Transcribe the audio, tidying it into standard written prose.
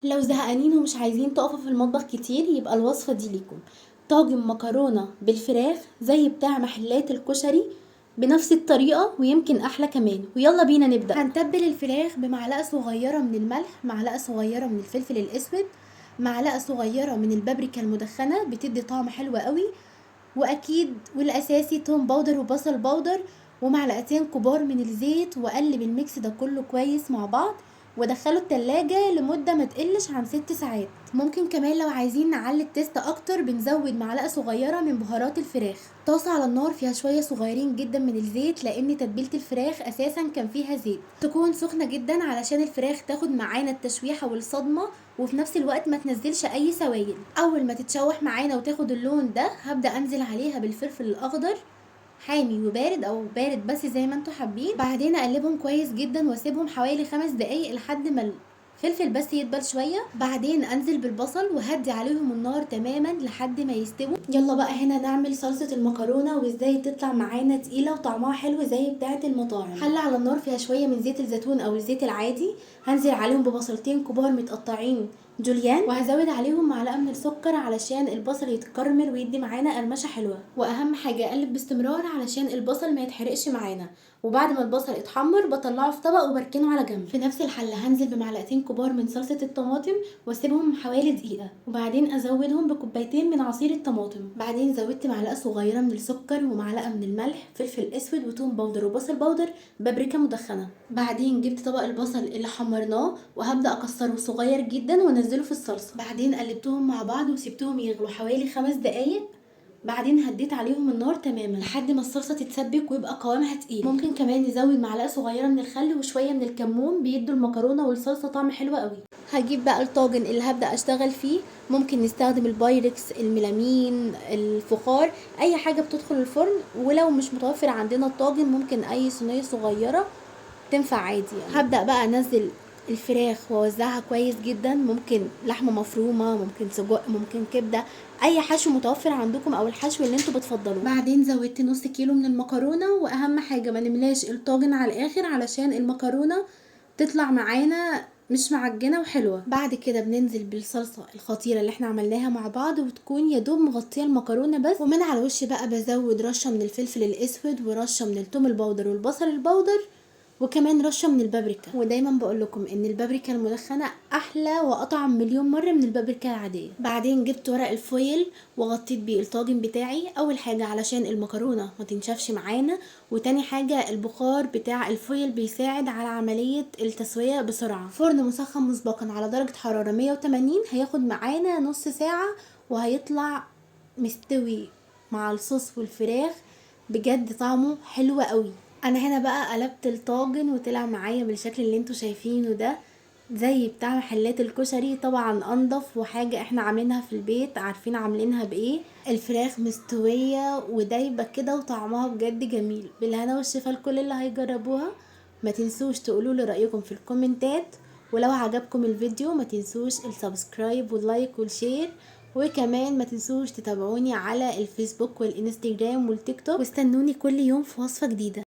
لو زهقانين ومش عايزين تقفوا في المطبخ كتير يبقى الوصفة دي ليكم. طاجن مكرونة بالفراخ زي بتاع محلات الكشري بنفس الطريقة ويمكن احلى كمان. ويلا بينا نبدأ. هنتبل الفراخ بمعلقة صغيرة من الملح، معلقة صغيرة من الفلفل الاسود، معلقة صغيرة من البابريكا المدخنة بتدي طعم حلو قوي، واكيد والاساسي توم باودر وبصل باودر، ومعلقتين كبار من الزيت. واقلب الميكس ده كله كويس مع بعض ودخله التلاجة لمدة ما تقلش عن 6 ساعات. ممكن كمان لو عايزين نعلي التيست اكتر بنزود معلقة صغيرة من بهارات الفراخ. طاسة على النار فيها شوية صغيرين جدا من الزيت لان تتبيلة الفراخ اساسا كان فيها زيت. تكون سخنة جدا علشان الفراخ تاخد معانا التشويحة والصدمة وفي نفس الوقت ما تنزلش اي سوائل. اول ما تتشوح معانا وتاخد اللون ده هبدأ انزل عليها بالفلفل الاخضر، حامي وبارد او بارد بس زي ما انتوا حابين. بعدين اقلبهم كويس جدا واسيبهم حوالي 5 دقايق لحد ما الفلفل بس يدبل شويه. بعدين انزل بالبصل وهدي عليهم النار تماما لحد ما يستووا. يلا بقى هنا نعمل صلصه المكرونه وازاي تطلع معانا تقيله وطعمها حلو زي بتاعه المطاعم. حله على النار فيها شويه من زيت الزيتون او الزيت العادي، هنزل عليهم ببصلتين كبار متقطعين جوليان، وهزود عليهم معلقه من السكر علشان البصل يتكرمل ويدي معانا قرمشه حلوه. واهم حاجه اقلب باستمرار علشان البصل ما يتحرقش معانا. وبعد ما البصل اتحمر بطلعه في طبق وبركنه على جنب. في نفس الحله هنزل بمعلقتين كبار من صلصه الطماطم واسيبهم حوالي دقيقه، وبعدين ازودهم بكوبايتين من عصير الطماطم. بعدين زودت معلقه صغيره من السكر ومعلقه من الملح، فلفل اسود وتوم باودر وبصل باودر، بابريكا مدخنه. بعدين جبت طبق البصل اللي حمرناه وهبدا اكسره صغير جدا وانزله في الصلصه. بعدين قلبتهم مع بعض وسبتهم يغلوا حوالي 5 دقايق. بعدين هديت عليهم النار تماما لحد ما الصلصه تتسبك ويبقى قوامها تقيل. ممكن كمان نزود معلقه صغيره من الخل وشويه من الكمون بيدوا المكرونه والصلصه طعم حلو قوي. هجيب بقى الطاجن اللي هبدا اشتغل فيه. ممكن نستخدم البايركس، الميلامين، الفخار، اي حاجه بتدخل الفرن. ولو مش متوفر عندنا الطاجن ممكن اي صينيه صغيره تنفع عادي يعني. هبدأ بقى انزل الفراخ واوزعها كويس جدا، ممكن لحمه مفرومه، ممكن سجق، ممكن كبده، اي حشو متوفر عندكم او الحشو اللي انتوا بتفضلوه. بعدين زودت نص كيلو من المكرونه، واهم حاجه ما نملاش الطاجن على الاخر علشان المكرونه تطلع معانا مش معجنه وحلوه. بعد كده بننزل بالصلصه الخطيره اللي احنا عملناها مع بعض وتكون يا دوب مغطيه المكرونه بس. ومن على الوش بقى بزود رشه من الفلفل الاسود ورشه من الثوم البودر والبصل البودر وكمان رشه من البابريكا. ودايما بقول لكم ان البابريكا المدخنه احلى واطعم مليون مره من البابريكا العاديه. بعدين جبت ورق الفويل وغطيت بيه الطاجن بتاعي، اول حاجه علشان المكرونه ما تنشفش معانا، وتاني حاجه البخار بتاع الفويل بيساعد على عمليه التسويه بسرعه. فرن مسخن مسبقا على درجه حراره 180 هياخد معانا نص ساعه وهيطلع مستوي مع الصوص والفراخ. بجد طعمه حلو قوي. انا هنا بقى قلبت الطاجن وطلع معايا بالشكل اللي انتوا شايفينه ده، زي بتاع محلات الكشري، طبعا انضف وحاجة احنا عاملينها في البيت عارفين عاملينها بايه. الفراخ مستوية ودايبة كده وطعمها بجد جميل. بالهنا والشفا لكل اللي هيجربوها. ما تنسوش تقولوا لي رأيكم في الكومنتات، ولو عجبكم الفيديو ما تنسوش السبسكرايب واللايك والشير، وكمان ما تنسوش تتابعوني على الفيسبوك والانستجرام والتيك توك، واستنوني كل يوم في وصفة جديدة.